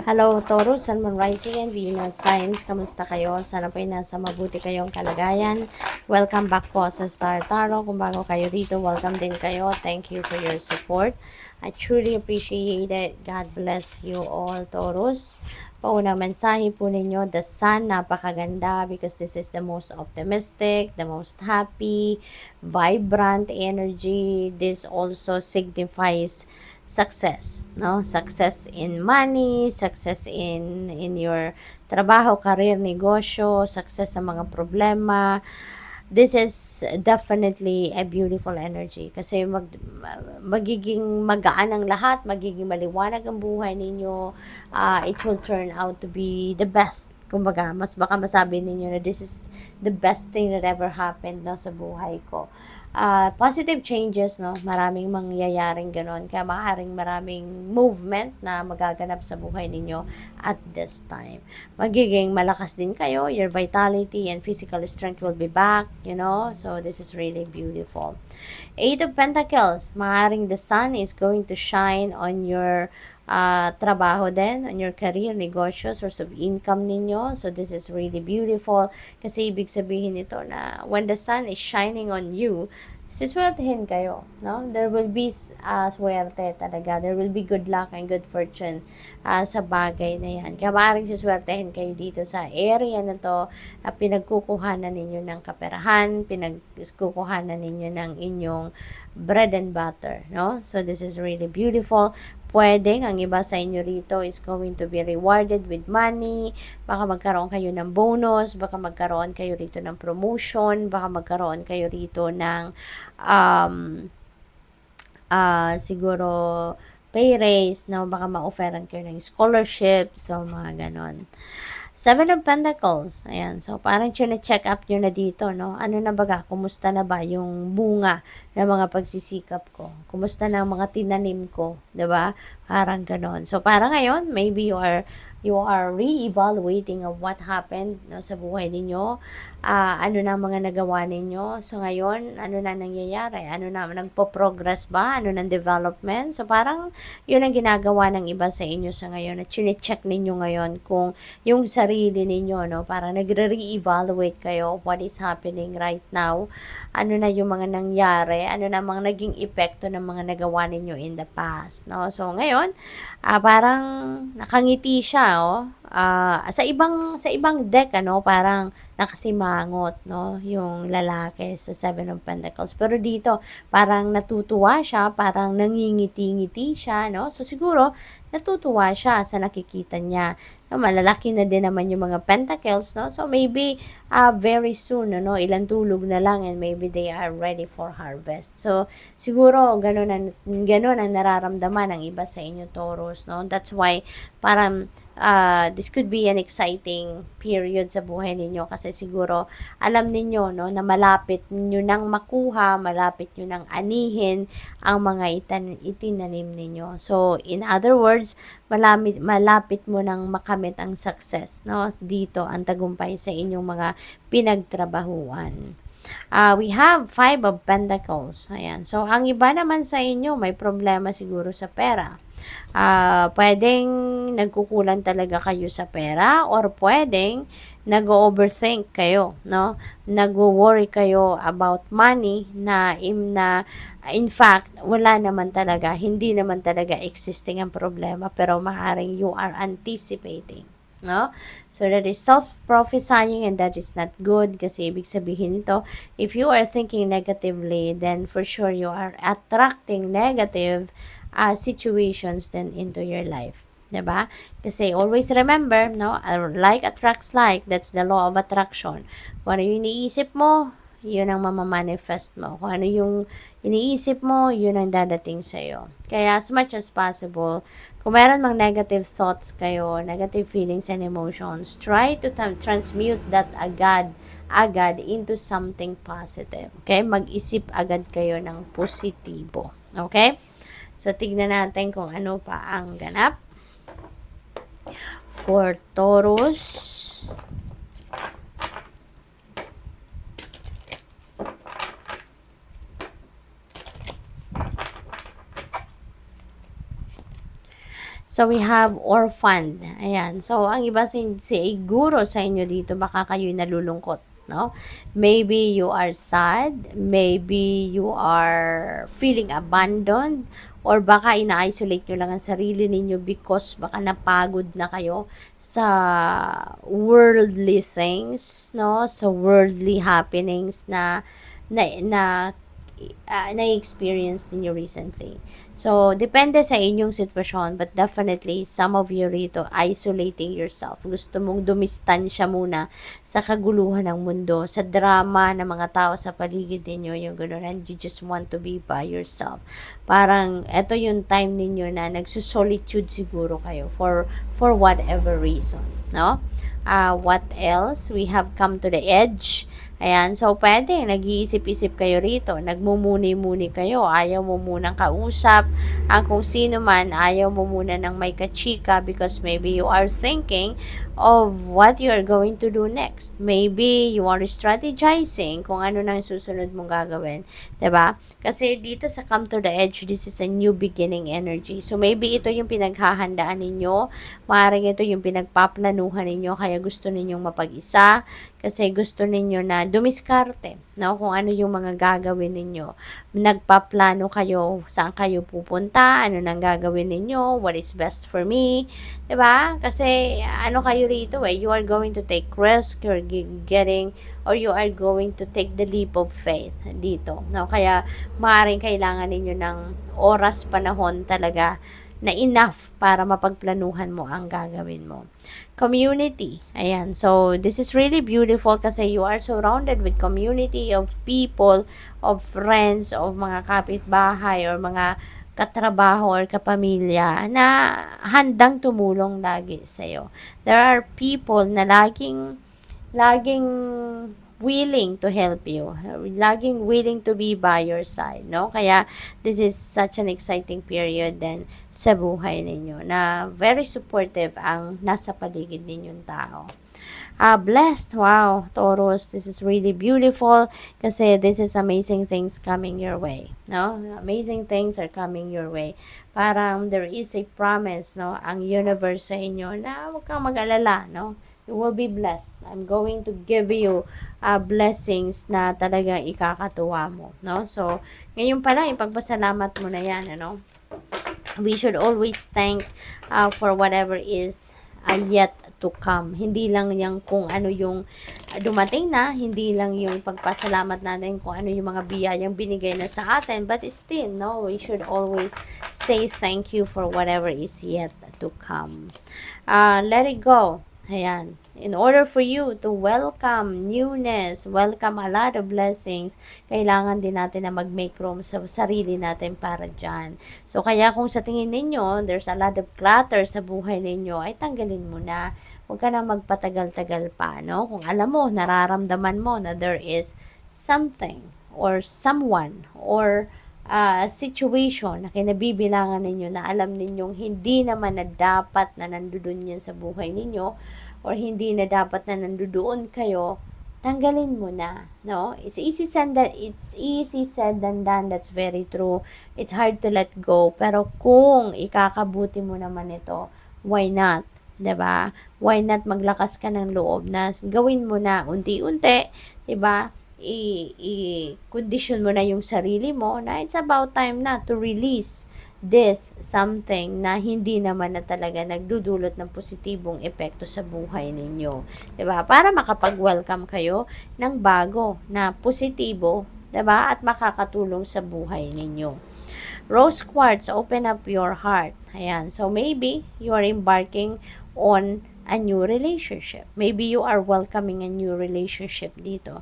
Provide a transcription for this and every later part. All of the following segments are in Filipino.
Hello, Taurus, Sun, Moon, Rising, and Venus Signs. Kamusta kayo? Sana po ay nasa mabuti kayong kalagayan. Welcome back po sa Star Tarot. Kung bago kayo dito, welcome din kayo. Thank you for your support. I truly appreciate it. God bless you all, Taurus. Paunang mensahe po ninyo, the Sun, napakaganda because this is the most optimistic, the most happy, vibrant energy. This also signifies success, no? Success in money, success in your trabaho, career, negosyo, success sa mga problema. This is definitely a beautiful energy kasi magiging magaan ang lahat, magiging maliwanag ang buhay ninyo. It will turn out to be the best. Kumbaga, mas baka masabi ninyo na this is the best thing that ever happened, no, sa buhay ko. Positive changes, no? Maraming mangyayaring ganon. Kaya maraming movement na magaganap sa buhay ninyo at this time. Magiging malakas din kayo. Your vitality and physical strength will be back, you know? So, this is really beautiful. Eight of Pentacles. Maaaring the sun is going to shine on your trabaho din, on your career, negosyo, source of income ninyo. So, this is really beautiful. Kasi ibig sabihin nito na when the sun is shining on you, siswertehin kayo, no? There will be swerte talaga. There will be good luck and good fortune sa bagay na yan. Kaya maaaring siswertehin kayo dito sa area na to, pinagkukuhanan ninyo ng kaperahan, pinagkukuhanan ninyo ng inyong bread and butter, no? So, this is really beautiful. Pwedeng ang iba sa inyo rito is going to be rewarded with money, baka magkaroon kayo ng bonus, baka magkaroon kayo rito ng promotion, baka magkaroon kayo rito ng siguro pay raise, no? Baka ma-offeran kayo ng scholarship, so mga ganon. Seven of Pentacles. Ayan. So, parang check up nyo na dito, no? Ano na baga? Kumusta na ba yung bunga ng mga pagsisikap ko? Kumusta na ang mga tinanim ko? 'Di ba? Parang ganon. So, parang ngayon, maybe you are re-evaluating of what happened, no, sa buhay ninyo. Ano na mga nagawa ninyo. So, ngayon, ano na nangyayari? Ano na, nagpo-progress ba? Ano ng development? So, parang yun ang ginagawa ng iba sa inyo sa ngayon. At chine-check ninyo ngayon kung yung sarili ninyo, no, parang nagre-re-evaluate kayo what is happening right now. Ano na yung mga nangyari? Ano na mga naging epekto ng mga nagawa ninyo in the past, no? So, ngayon, parang nakangiti siya, oh. Sa ibang deck, ano, parang nakasimangot, no, yung lalaki sa Seven of Pentacles. Pero dito, parang natutuwa siya, parang nangingiti-ngiti siya, no? So, siguro, natutuwa siya sa nakikita niya. No, malalaki na din naman yung mga pentacles, no? So, maybe very soon, no, ilang tulog na lang and maybe they are ready for harvest. So, siguro, ganun ang nararamdaman ng iba sa inyo, Taurus, no? That's why, parang, this could be an exciting period sa buhay ninyo kasi siguro, alam ninyo, no, na malapit nyo nang makuha, malapit nyo nang anihin ang mga itinanim ninyo. So, in other words, malapit mo nang makamit ang success, no? Dito, ang tagumpay sa inyong mga pinagtrabahuan. We have Five of Pentacles. Ayan. So, ang iba naman sa inyo, may problema siguro sa pera. Pwedeng nagkukulang talaga kayo sa pera or pwedeng nag-overthink kayo, no? Nag-worry kayo about money na in fact, wala naman talaga, hindi naman talaga existing ang problema pero maaaring you are anticipating, no? So, that is self-prophesying and that is not good kasi ibig sabihin nito, if you are thinking negatively, then for sure you are attracting negative situations then into your life. Diba? Kasi always remember, no, like attracts like. That's the law of attraction. Kung ano yung iniisip mo, yun ang mamamanifest mo. Kung ano yung iniisip mo, yun ang dadating sa'yo. Kaya as much as possible, kung meron mang negative thoughts kayo, negative feelings and emotions, try to transmute that agad into something positive. Okay? Mag-isip agad kayo ng positibo. Okay? So, tignan natin kung ano pa ang ganap for Taurus. So, we have orphan. Ayan. So, ang iba siguro sa inyo dito, baka kayo nalulungkot, no? Maybe you are sad, maybe you are feeling abandoned, or baka ina-isolate nyo lang ang sarili ninyo because baka napagod na kayo sa worldly things, no? Sa worldly happenings na-experience niyo recently. So, depende sa inyong sitwasyon, but definitely, some of you rito, isolating yourself. Gusto mong dumistansya muna sa kaguluhan ng mundo, sa drama ng mga tao sa paligid ninyo, yung gano'n, and you just want to be by yourself. Parang, eto yung time ninyo na nagsusolitude siguro kayo for whatever reason, no? What else? We have come to the edge. Ayan, so pwede, nag-iisip-isip kayo rito, nagmumuni-muni kayo, ayaw mo munang kausap, ang kung sino man, ayaw mo muna ng may kachika because maybe you are thinking of what you are going to do next. Maybe you are strategizing kung ano nang susunod mong gagawin, 'di ba? Kasi dito sa Come to the Edge, this is a new beginning energy. So maybe ito yung pinaghahandaan ninyo, maaaring ito yung pinagpaplanuhan ninyo, kaya gusto ninyong mapag-isa, kasi gusto ninyo na dumiskarte, no? Kung ano yung mga gagawin ninyo. Nagpaplano kayo, saan kayo pupunta, ano nang gagawin ninyo, what is best for me, 'di ba? Kasi ano kayo rito you are going to take risk, you're getting, or you are going to take the leap of faith dito, no? Kaya maaaring kailangan ninyo ng oras, panahon talaga na enough para mapagplanuhan mo ang gagawin mo. Community. Ayan. So, this is really beautiful kasi you are surrounded with community of people, of friends, of mga kapitbahay, or mga katrabaho or kapamilya na handang tumulong lagi sa'yo. There are people na laging willing to help you, laging willing to be by your side, no? Kaya this is such an exciting period din sa buhay ninyo na very supportive ang nasa paligid ninyong tao. Blessed, wow, Taurus, this is really beautiful kasi this is amazing things coming your way, no? Amazing things are coming your way. Parang there is a promise, no? Ang universe sa inyo na huwag kang mag-alala, no? You will be blessed. I'm going to give you blessings na talagang ikakatuwa mo, no? So, ngayon pala, ipagpasalamat mo na yan, ano? We should always thank for whatever is yet to come. Hindi lang yung kung ano yung dumating na, hindi lang yung pagpasalamat natin kung ano yung mga biyayang binigay na sa atin, but still, no, we should always say thank you for whatever is yet to come. Let it go. Ayan. In order for you to welcome newness, welcome a lot of blessings, kailangan din natin na mag-make room sa sarili natin para dyan. So, kaya kung sa tingin ninyo, there's a lot of clutter sa buhay ninyo, ay tanggalin mo na. Huwag ka na magpatagal-tagal pa, no? Kung alam mo, nararamdaman mo na there is something or someone or situation na kinabibilangan ninyo na alam ninyong hindi naman na dapat na nandoon yan sa buhay ninyo or hindi na dapat na nandoon kayo, tanggalin mo na, no? It's easy said than done. That's very true. It's hard to let go. Pero kung ikakabuti mo naman ito, why not? 'Di ba? Why not maglakas ka ng loob na gawin mo na unti-unti, 'di ba? I-condition mo na yung sarili mo na it's about time na to release this something na hindi naman na talaga nagdudulot ng positibong epekto sa buhay ninyo. 'Di ba? Para makapag-welcome kayo ng bago na positibo, 'di ba? At makakatulong sa buhay ninyo. Rose quartz, open up your heart. Ayan. So maybe you are embarking on a new relationship. Maybe you are welcoming a new relationship dito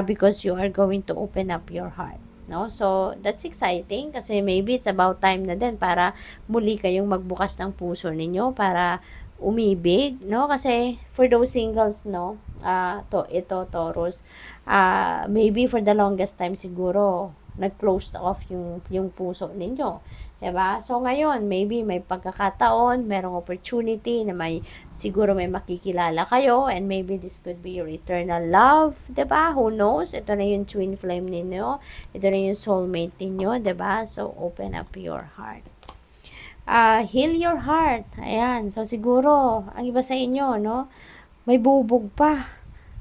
because you are going to open up your heart. No? So, that's exciting kasi maybe it's about time na din para muli kayong magbukas ng puso ninyo para umibig, no? Kasi for those singles, no, ito Taurus, maybe for the longest time siguro nag-closed off yung puso ninyo. 'Di ba? So ngayon, maybe may pagkakataon, merong opportunity na siguro may makikilala kayo and maybe this could be your eternal love, 'di ba? Who knows? Ito na yung twin flame ninyo. Ito na yung soulmate ninyo, 'di ba? So open up your heart. Heal your heart. Ayan. So, siguro, ang iba sa inyo, no? May bubog pa.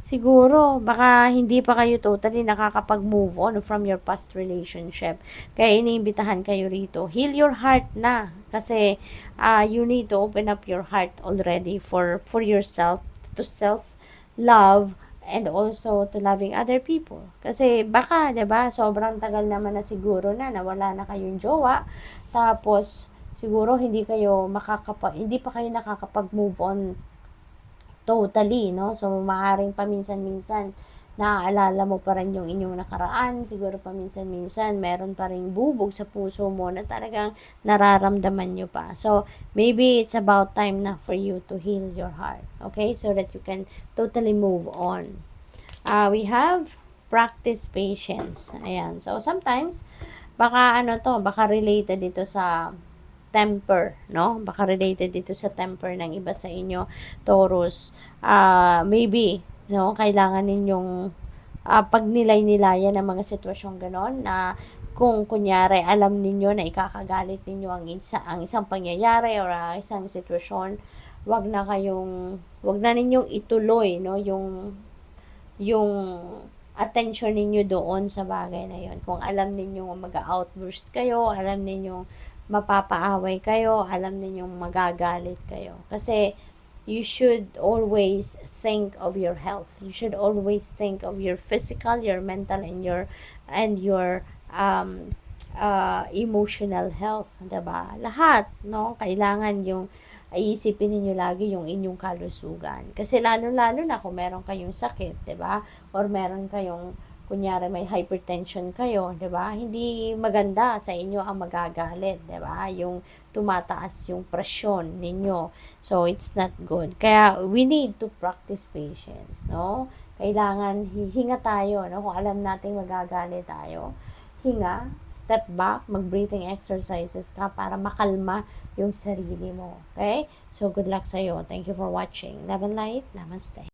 Siguro, baka hindi pa kayo totally nakakapag-move on from your past relationship. Kaya iniimbitahan kayo rito. Heal your heart na. Kasi, you need to open up your heart already for yourself, to self-love, and also to loving other people. Kasi baka, 'di ba, sobrang tagal naman na siguro na nawala na kayong jowa. Tapos siguro hindi pa kayo nakakapag-move on totally, no? So maaaring paminsan-minsan naaalala mo pa rin yung inyong nakaraan, siguro paminsan-minsan meron pa ring bubog sa puso mo na talagang nararamdaman nyo pa. So, maybe it's about time na for you to heal your heart, okay? So that you can totally move on. We have practice patience. Ayan. So, sometimes, baka related dito sa temper, no? Baka related dito sa temper ng iba sa inyo, Taurus. Maybe, no? Kailangan ninyong pagnilay-nilayan ng mga sitwasyong ganon na kung kunyari alam ninyo na ikakagalit ninyo ang isang pangyayari or isang sitwasyon, wag na ninyong ituloy, no, yung attention ninyo doon sa bagay na yon. Kung alam ninyong mag-outburst kayo, alam ninyong mapapaaway kayo, alam ninyong magagalit kayo. Kasi you should always think of your health. You should always think of your physical, your mental, and your emotional health, 'di ba? Lahat, no? Kailangan yung iisipin niyo lagi yung inyong kalusugan. Kasi lalo-lalo na kung meron kayong sakit, 'di ba? Or meron kayong kunyari may hypertension kayo, 'di ba? Hindi maganda sa inyo ang magagalit, 'di ba? Yung tumataas yung presyon ninyo. So it's not good. Kaya we need to practice patience, no? Kailangan hinga tayo, no? Kung alam nating magagalit tayo, hinga, step back, mag-breathing exercises ka para makalma yung sarili mo. Okay? So good luck sa iyo. Thank you for watching. Love and light. Namaste.